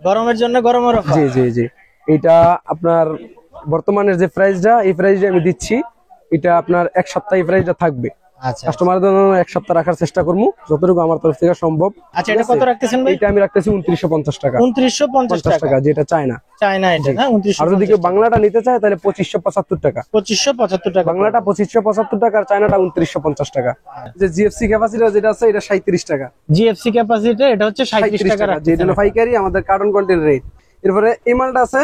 গরমের জন্য গরমের অফার। জি জি জি, এটা আপনার বর্তমানের যে প্রাইসটা, এই প্রাইসটা আমি দিচ্ছি। এটা আপনার এক সপ্তাহ এই প্রাইসটা থাকবে। আচ্ছা কাস্টমারদের জন্য এক সপ্তাহ রাখার চেষ্টা করবো যতটুকু আমার তরফ থেকে সম্ভব। আচ্ছা, এটা কত রাখতেছেন ভাই? এটা আমি রাখতেছি 2950 টাকা। 2950 টাকা, যেটা চায়না। চায়না এটা না? 2950। আর যদি কেউ বাংলাটা নিতে চায় তাহলে 2575 টাকা। 2575 টাকা বাংলাটা 2575 টাকা, আর চায়নাটা 2950 টাকা। যে জিএফসি ক্যাপাসিটার যেটা আছে এটা 37 টাকা। জিএফসি ক্যাপাসিটি এটা হচ্ছে 37 টাকা রাখতেছেন। যেটা হলো পাইকারি আমাদের কার্টন কোয়ান্টিটির রেট। এরপরে এই মালটা আছে,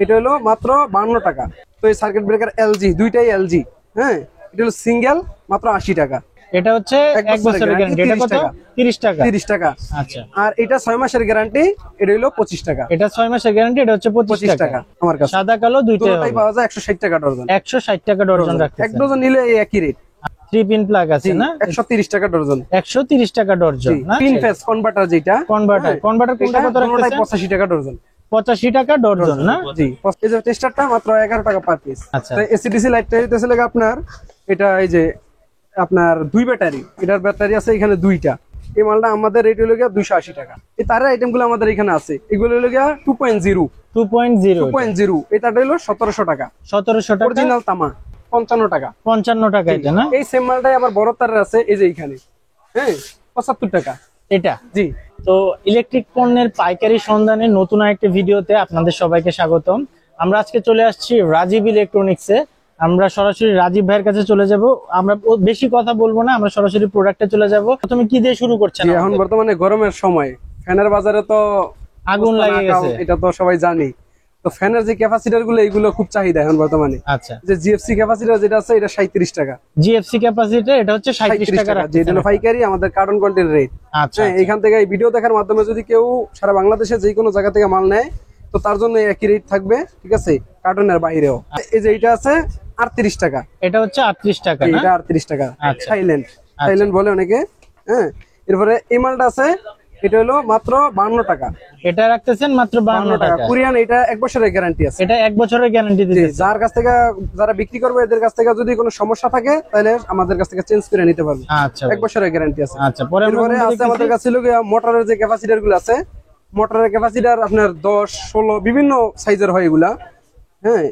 এটা হলো মাত্র 52 টাকা। তো এই সার্কিট ব্রেকার এলজি, দুইটাই এলজি, হ্যাঁ, এটা হলো সিঙ্গেল মাত্র 80 টাকা। এটা হচ্ছে এক বছরের গ্যারান্টি। এটা কত? 30 টাকা। 30 টাকা। আচ্ছা, আর এটা 6 মাসের গ্যারান্টি, এটা হলো 25 টাকা। এটা 6 মাসের গ্যারান্টি, এটা হচ্ছে 25 টাকা আমার কাছে। সাদা কালো দুইটাই দুটোই পাওয়া যায় 160 টাকা ডজন। 160 টাকা ডজন রাখতেছেন। এক ডজন নিলে এই একই রেট। 3 পিন প্লাগ আছে না? 130 টাকা ডজন। 130 টাকা ডজন না? তিন ফেজ কনভার্টার যেটা, কনভার্টার কোনটা কত রাখতেছেন? 85 টাকা ডজন। 85 টাকা ডজন না? জি, এই যে টেস্টারটা মাত্র 11 টাকা পার পিস। আচ্ছা, তো এসিডিসি লাইটটা দিতেছে লাগে আপনার, এটা এই যে আপনার 2 ব্যাটারি, এটার ব্যাটারি আছে এখানে 2টা। এই মালটা আমাদের রেট হলো গিয়া 280 টাকা। এই তারের আইটেমগুলো আমাদের এখানে আছে, এগুলো হলো গিয়া 2.0। এই তারটা হলো 1700 টাকা। 1700 টাকা অরিজিনাল তামা 55 টাকা। 55 টাকা এটা না? এই সেম মালটাই আবার বড় তারের আছে, এই যে এখানে, হ্যাঁ, 75 টাকা এটা। জি। তো ইলেকট্রিক পণ্যের পাইকারি সন্ধানে নতুন আরেকটি ভিডিওতে আপনাদের সবাইকে স্বাগতম। আমরা আজকে চলে আসছি রাজীব ইলেকট্রনিক্সে। আমরা সরাসরি রাজীব ভাইয়ের কাছে চলে যাব। আমরা বেশি কথা বলবো না, আমরা সরাসরি প্রোডাক্টে চলে যাব। প্রথমে কি দিয়ে শুরু করছেন? এখন বর্তমানে গরমের সময় ফ্যানের বাজারে তো আগুন লাগে গেছে, এটা তো সবাই জানি। তো ফ্যানের যে ক্যাপাসিটর গুলো, এগুলো খুব চাহিদা এখন বর্তমানে। আচ্ছা, যে জিএফসি ক্যাপাসিটর যেটা আছে এটা 37 টাকা। জিএফসি ক্যাপাসিটি এটা হচ্ছে 37 টাকা রাখতেছেন। যেটা হলো পাইকারি আমাদের কার্টন কোয়ান্টিটির রেট। আচ্ছা, এখান থেকে এই ভিডিও দেখার মাধ্যমে যদি কেউ সারা বাংলাদেশে যে কোনো জায়গা থেকে মাল নেয়, তো তার জন্য একই রেট থাকবে, ঠিক আছে, কার্টনের বাইরেও। এই যে এটা আছে 38 টাকা। এটা হচ্ছে 38 টাকা না? এটা 38 টাকা। আচ্ছা, থাইল্যান্ড বলে অনেকে, হ্যাঁ। এরপরে এই মালটা আছে, এটা হলো মাত্র 52 টাকা। এটা রাখতেছেন মাত্র 52 টাকা। কোরিয়ান, এটা 1 বছরের গ্যারান্টি আছে। এটা 1 বছরের গ্যারান্টি দিতেছে। যার কাছ থেকে, যারা বিক্রি করবে এদের কাছ থেকে যদি কোনো সমস্যা থাকে তাহলে আমাদের কাছ থেকে চেঞ্জ করে নিতে পারবে। আচ্ছা, 1 বছরের গ্যারান্টি আছে। আচ্ছা, পরে আছে আমাদের কাছে মোটরের যে ক্যাপাসিটর গুলো আছে, মোটরের ক্যাপাসিটর আপনার 10, 16 বিভিন্ন সাইজের হয় এগুলা, হ্যাঁ।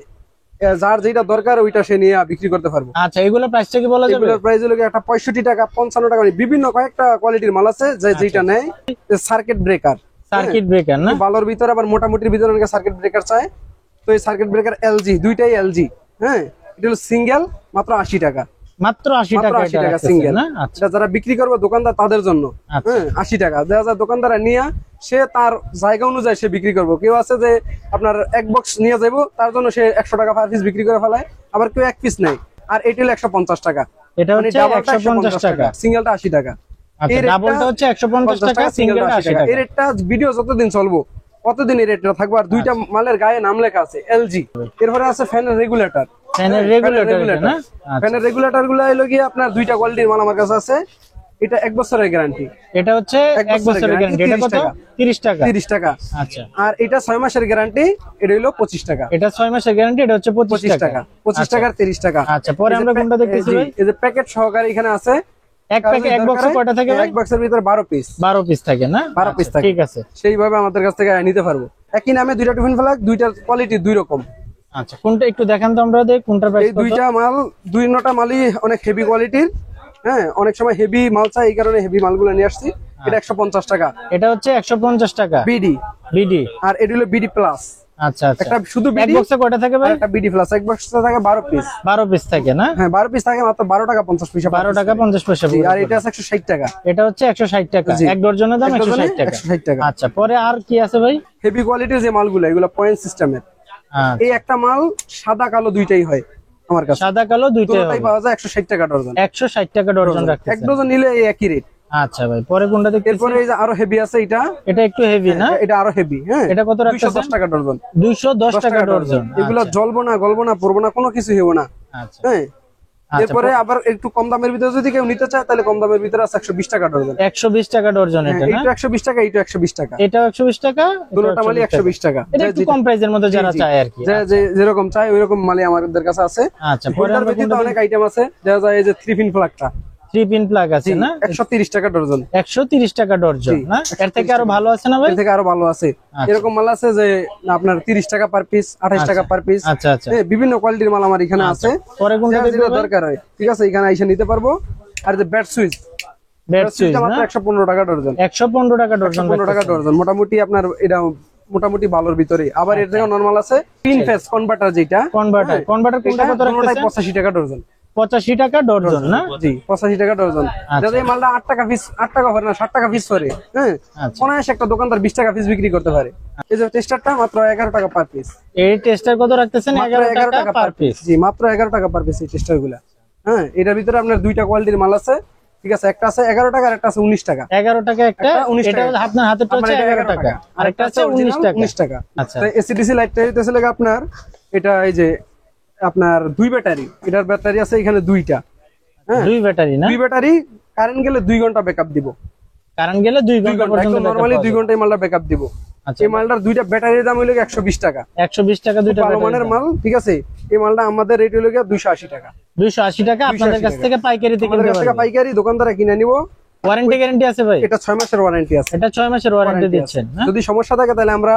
যার যেটা দরকার ওইটা সে নিয়ে বিক্রি করতে পারবে। আচ্ছা, এগুলোর প্রাইসটা কি বলা যাবে? এগুলোর প্রাইস হলো একটা 65 টাকা, 55 টাকা, বিভিন্ন কয়েকটা কোয়ালিটির মাল আছে যেটা নেয়। সার্কিট ব্রেকার, না? ভালোর ভিতরে আবার মোটামুটির ভিতরে অনেকে সার্কিট ব্রেকার চায়। তো এই সার্কিট ব্রেকার এলজি, দুইটাই এলজি, হ্যাঁ। এটা হলো সিঙ্গেল মাত্র 80 টাকা। মাত্র 80 টাকা সিঙ্গেল না? এটা যারা বিক্রি করবে দোকানদার তাদের জন্য, হ্যাঁ, 80 টাকা। দেখা যায় দোকানদার নিয়ে সে তার জায়গা অনুযায়ী সে বিক্রি করবো। কেউ আছে যে আপনার 1 বক্স নিয়ে যাবো, তার জন্য সে 100 টাকা পার পিস বিক্রি করে ফেলায়। আবার কেউ 1 পিস নেয়, আর এটি হলো 150 টাকা। এটা হচ্ছে 150 টাকা, সিঙ্গেলটা 80 টাকা। আচ্ছা, ডাবলটা হচ্ছে 150 টাকা, সিঙ্গেলটা 80 টাকা। এই রেটটা ভিডিও যতদিন চলবো কতদিন এই রেটটা থাকবে। আর দুইটা মালের গায়ে নাম লেখা আছে এলজি। এরপরে আছে ফ্যানের রেগুলেটর। ফ্যানের রেগুলেটর গুলো হলো গিয়ে আপনার 2টা কোয়ালিটির মাল আমার কাছে আছে। এটা 1 বছরের গ্যারান্টি। এটা হচ্ছে 1 বছরের গ্যারান্টি। এটা কত? 30 টাকা। 30 টাকা। আচ্ছা, আর এটা 6 মাসের গ্যারান্টি, এটা হলো 25 টাকা। এটা 6 মাসের গ্যারান্টি, এটা হচ্ছে 25 টাকা। 25 টাকার 30 টাকা। আচ্ছা, পরে আমরা কোনটা দেখতেছি ভাই? এই যে প্যাকেট সহকারে এখানে আছে। এক বক্সে কয়টা থাকে ভাই? এক বক্সের ভিতরে 12 পিস। 12 পিস থাকে না? 12 পিস থাকে। ঠিক আছে, সেইভাবে আমাদের কাছ থেকে নিতে পারবো। একই নামে 2টা টিফিন ফ্লাগ, 2টার কোয়ালিটি 2 রকম। আচ্ছা, কোনটা একটু দেখান তো আমরা দেখ, কোনটার প্রাইস এই 2টা মাল, 2টা মালই অনেক হেভি কোয়ালিটির, হ্যাঁ। অনেক সময় হেভি মাল চাই, এই কারণে হেভি মালগুলো নিয়ে আসছি। এটা 150 টাকা। এটা হচ্ছে 150 টাকা বিডি। আর এটা হলো বিডি প্লাস। আচ্ছা, আচ্ছা, একটা শুধু এক বক্সে কয়টা থাকে ভাই? একটা বিডি প্লাস, এক বক্সে থাকে 12 পিস। 12 পিস থাকে না? হ্যাঁ, 12 পিস থাকে, মাত্র 12 টাকা 50 পয়সা। 12 টাকা 50 পয়সা। আর এটা আছে 160 টাকা। এটা হচ্ছে 160 টাকা। এক ডজনের দাম 160 টাকা। আচ্ছা, পরে আর কি আছে ভাই? হেভি কোয়ালিটির যে মালগুলো, এগুলো পয়েন্ট সিস্টেমের। এই একটা মাল সাদা কালো দুইটাই হয় আমার কাছে। সাদা কালো দুইটাই পাওয়া যায় 160 টাকা ডজন। 160 টাকা ডজন রাখতেছেন। 1 ডজন নিলে এই একই রেট। আচ্ছা ভাই, পরে কোনটা দেখতেছি? এরপরে এই যে আরো হেভি আছে, এটা একটু হেভি না? এটা আরো হেভি, হ্যাঁ। এটা কত রাখতেছেন? 210 টাকা ডজন। 210 টাকা ডজন। এগুলো জ্বলবো না, গলবো না, পড়বো না, কোনো কিছু হবে না, আচ্ছা, হ্যাঁ। এরপরে আবার একটু কম দামের ভিতরে যদি কেউ নিতে চায় তাহলে কম দামের ভিতরে আছে 120 টাকা ডজন। 120 টাকা ডজন এটা না? এটা 120 টাকা, এটা 120 টাকা। এটা 120 টাকা, দুটোটা মালই 120 টাকা। এটা একটু কম প্রাইসের মধ্যে যারা চায় আর কি। যে যেরকম চায় ওইরকম মালই আমাদের কাছে আছে। আচ্ছা, পরে আমরা কিন্তু অনেক আইটেম আছে। দেখা যায় এই যে 3 পিন প্লাগটা, 3 পিন প্লাগ আছে না? 130 টাকা ডজন। 130 টাকা ডজন না? এর থেকে আরো ভালো আছে না ভাই? এর থেকে আরো ভালো আছে। এরকম মাল আছে যে আপনার 30 টাকা পার পিস, 28 টাকা পার পিস। আচ্ছা আচ্ছা, বিভিন্ন কোয়ালিটির মাল আমার এখানে আছে। পরে কোনটা যেটা দরকার হয়, ঠিক আছে, এখানে এসে নিতে পারবো। আর যে ব্যাট সুইচ, ব্যাট সুইচ মাত্র 115 টাকা ডজন। 115 টাকা ডজন, 115 টাকা ডজন। মোটামুটি আপনার এটা মোটামুটি ভালোর ভিতরে। আবার এর থেকে নরমাল আছে তিন ফেজ কনভার্টার, যেটা কনভার্টার কোনটা কত রাখছেন? 85 টাকা ডজন। 85 টাকা ডজন না? জি, 85 টাকা ডজন। যদি এই মালটা 8 টাকা পিস, 8 টাকা হয় না, 60 টাকা পিস করে, হ্যাঁ, অনায়াসে একটা দোকানদার 20 টাকা পিস বিক্রি করতে পারে। এই যে টেস্টারটা মাত্র 11 টাকা পার পিস। এই টেস্টার কত রাখতেছেন? 11 টাকা পার পিস। জি, মাত্র 11 টাকা পার পিস এই টেস্টারগুলো। হ্যাঁ, এটার ভিতরে আপনার দুইটা কোয়ালিটির মাল আছে, ঠিক আছে। একটা আছে 11 টাকা আর একটা আছে 19 টাকা। 11 টাকা একটা, এটা আপনার হাতেরটা হচ্ছে 11 টাকা, আর একটা আছে 19 টাকা। 19 টাকা। আচ্ছা, তো এসিডিসি লাইটটা হইতেছে লাগে আপনার, এটা এই যে আপনার 2 ব্যাটারি, এটার ব্যাটারি আছে এখানে 2টা। হ্যাঁ, 2 ব্যাটারি না? 2 ব্যাটারি, কারেন্ট গেলে 2 ঘন্টা ব্যাকআপ দিব। কারেন্ট গেলে 2 ঘন্টা পর্যন্ত নরমালি 2 ঘন্টায় মালটা ব্যাকআপ দিব। আচ্ছা, এই মালটার দুইটা ব্যাটারির দাম হলো 120 টাকা। 120 টাকা দুইটা ভালো মানের মাল, ঠিক আছে। এই মালটা আমাদের রেট হলো 280 টাকা। 280 টাকা আপনাদের কাছ থেকে পাইকারিতে কিনতে আমাদের কাছ থেকে পারবেন। পাইকারি দোকানদারা কিনে নিব। ওয়ারেন্টি গ্যারান্টি আছে ভাই? এটা 6 মাসের ওয়ারেন্টি আছে। এটা 6 মাসের ওয়ারেন্টি দিচ্ছেন না? যদি সমস্যা থাকে তাহলে আমরা,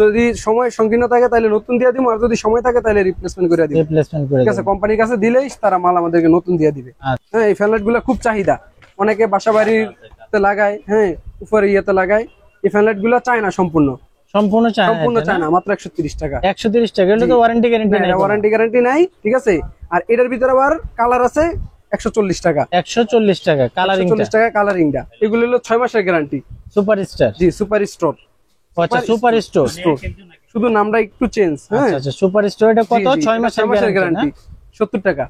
যদি সময় সংকীর্ণ থাকে তাহলে নতুন দিয়ে দিব, আর যদি সময় থাকে তাহলে রিপ্লেসমেন্ট করে দিব। রিপ্লেসমেন্ট করে ঠিক আছে, কোম্পানির কাছে দিলেই তারা মাল আমাদেরকে নতুন দিয়ে দিবে। হ্যাঁ, এই ফ্যান লাইট গুলো খুব চাহিদা, অনেকে বাসা বাড়িতে লাগায়, হ্যাঁ, উপরে ইয়েতে লাগায়। এই ফ্যান লাইট গুলো চায় না, সম্পূর্ণ চায় না, মাত্র 130 টাকা। 130 টাকা, এটা তো ওয়ারেন্টি গ্যারান্টি নাই? ওয়ারেন্টি গ্যারান্টি নাই, ঠিক আছে। আর এটার ভিতরে আবার কালার আছে 140 টাকা। 140 টাকা কালারিং, 140 টাকা কালারিংটা। এগুলো হলো 6 মাসের গ্যারান্টি। Super star? জি, সুপার স্টোর। আচ্ছা, সুপার স্টোর, শুধু নামটা একটু চেঞ্জ। হ্যাঁ, আচ্ছা, সুপার স্টোর। এটা কত? 6 মাসের গ্যারান্টি। 70 টাকা।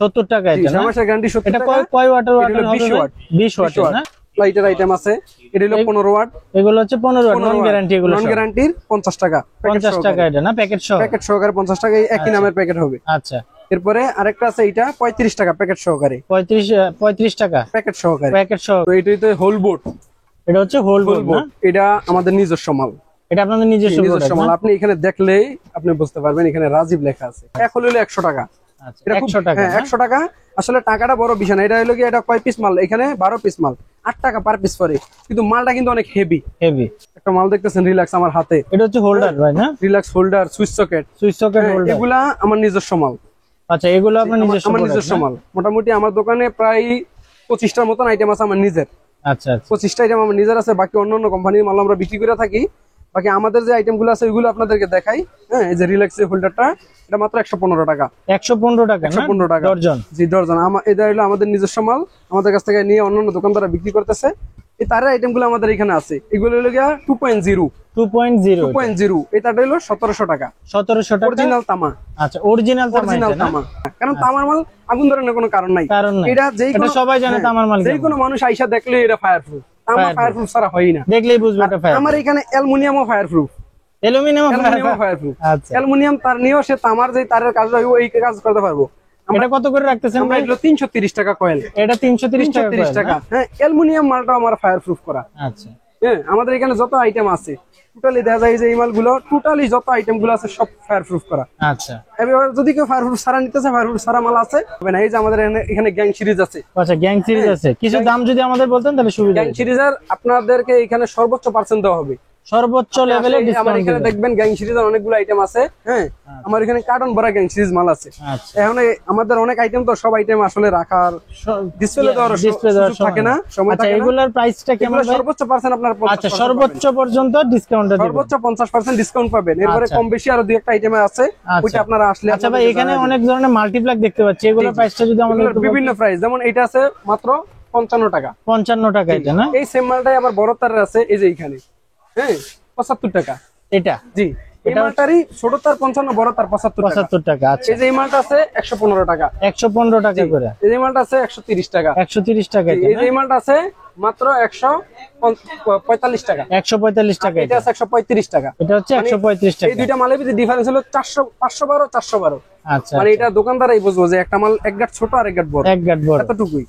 70 টাকা এটা না? 6 মাসের গ্যারান্টি 70 এটা টাকা। কয় ওয়াটের হবে? 20 ওয়াটের না? লাইটের আইটেম আছে, এটা হলো 15 ওয়াট। এগুলো হচ্ছে 15 ওয়াট নন গ্যারান্টি। এগুলো নন গ্যারান্টির 50 টাকা। 50 টাকা এটা না? প্যাকেট সহ? প্যাকেট সহকারে 50 টাকা, একই নামের প্যাকেট হবে। আচ্ছা, এরপরে আরেকটা আছে, এটা 35 টাকা প্যাকেট সহকারে। 35 টাকা প্যাকেট সহকারে। প্যাকেট সহ। তো এটাই তো হোল বোর্ড। এটা হচ্ছে হোল বোর্ড না? এটা আমাদের নিজস্ব মাল। এটা আপনাদের নিজস্ব মাল। আপনি এখানে দেখলেই আপনি বুঝতে পারবেন, এখানে রাজীব লেখা আছে। এক হলো 100 টাকা। আচ্ছা, 100 টাকা। হ্যাঁ, 100 টাকা। আসলে টাকাটা বড় বিষয় না, এটা হলো কি, এটা কয় পিস মাল, এখানে 12 পিস মাল, 8 টাকা পার পিস পরে। কিন্তু মালটা কিন্তু অনেক হেভি। একটা মাল দেখতেছেন রিল্যাক্স আমার হাতে, এটা হচ্ছে হোল্ডার ভাই না? Relax holder, switch socket holder, এগুলা আমার নিজস্ব মাল। আচ্ছা, এগুলো আপনার আমার নিজস্ব মাল। মোটামুটি আমার দোকানে প্রায় 25টার মতন আইটেম আছে আমার নিজের। আচ্ছা, 25টা আইটেম আমার নিজের আছে। বাকি অন্যান্য কোম্পানির মাল আমরা বিক্রি করে থাকি। বাকি আমাদের যে আইটেম গুলো আছে ওইগুলো আপনাদেরকে দেখাই। হ্যাঁ, এই যে রিল্যাক্স হোল্ডারটা, এটা মাত্র 115 টাকা। 115 টাকা? 115 টাকা ডজন? জি, ডজন। এটা হলো আমাদের নিজস্ব মাল, আমাদের কাছ থেকে নিয়ে অন্যান্য দোকানদাররা বিক্রি করতেছে। এই তারের আইটেম গুলো আমাদের এখানে আছে। এগুলো হলো গিয়া 2.0। এটা হলো 1700 টাকা। 1700 টাকা অরিজিনাল তামা। আচ্ছা, অরিজিনাল তামা। কারণ তামার মাল আগুন ধরানোর কোনো কারণ নাই। এটা সবাই জানে তামার মাল। যে কোনো মানুষ আইসা দেখলে এটা ফায়ারপ্রুফ। তামা ফায়ারপ্রুফ ছাড়া হয় না, দেখলেই বুঝবে এটা ফায়ার। আমার এখানে অ্যালুমিনিয়ামও ফায়ারপ্রুফ। অ্যালুমিনিয়াম আচ্ছা, অ্যালুমিনিয়াম তার নিয়েও সে তামার যে তারের কাজ হয় ওই কাজ করতে পারবো। এটা কত করে রাখতেছেন? আমরা এগুলো 330 টাকা কয়েল। এটা 330 টাকা। হ্যাঁ, অ্যালুমিনিয়াম মালটা আমার ফায়ারপ্রুফ করা। আচ্ছা, হ্যাঁ, আমাদের এখানে যত আইটেম আছে টোটালি দেখা যায় যে এই মালগুলো টোটালি যত আইটেম গুলো আছে সব ফায়ারপ্রুফ করা। আচ্ছা, এবার যদি কেউ ফায়ারপ্রুফ সারা নিতে চায়, ফায়ারপ্রুফ সারা মাল আছে। এই যে আমাদের এখানে গ্যাং সিরিজ আছে। আচ্ছা, গ্যাং সিরিজ আছে। কিছু দাম যদি আমাদের বলতেন তাহলে সুবিধা। গ্যাং সিরিজের আপনাদেরকে এখানে সর্বোচ্চ পার্সেন্ট দেওয়া হবে, সর্বোচ্চ লেভেলে আমার ডিসকাউন্ট। এখানে দেখবেন গ্যাং সিরিজের অনেকগুলো আইটেম আছে। হ্যাঁ, আমার এখানে কার্টন ভরা গ্যাং সিরিজ মাল আছে। এখন আমাদের অনেক আইটেম, তো সব আইটেম আসলে রাখার ডিসপ্লে দেওয়ার সুযোগ থাকে না, সময় থাকে না। এগুলোর প্রাইসটা কেমন? সর্বোচ্চ পার্সেন্ট আপনার। আচ্ছা, সর্বোচ্চ পর্যন্ত ডিসকাউন্ট দিবেন? সর্বোচ্চ 50% ডিসকাউন্ট পাবেন। এরপরে কম বেশি আরো দুই একটা আইটেম আছে, ওইটা আপনারা আসলে। আচ্ছা ভাই, এখানে অনেক ধরনের মাল্টিপ্লাক দেখতে পাচ্ছি, এগুলোর প্রাইসটা যদি আমাদের বিভিন্ন প্রাইস। যেমন এটা আছে মাত্র 55 টাকা। 55 টাকা এটা না? এই সেম মালটাই আবার বড় তারের আছে, এই যে এখানে। হ্যাঁ, 75 টাকা এটা। জি, এই মালটারই ছোট তার 55, বড় তার 75 টাকা। আচ্ছা, এই যে এই মালটা আছে 115 টাকা। 115 টাকা করে। এই যে মালটা আছে 130 টাকা। 130 টাকা। এই যে মালটা আছে মাত্র 145 টাকা। 145 টাকা। এটা আছে 135 টাকা। এটা হচ্ছে 135 টাকা। এই দুইটা মালের ভিতরে ডিফারেন্স হলো 512 412। আচ্ছা, মানে এটা দোকানদারই বুঝবো যে একটা মাল এক গাঁট ছোট আর এক গাঁট বড়, এক গাঁট বড়, এতটুকুই।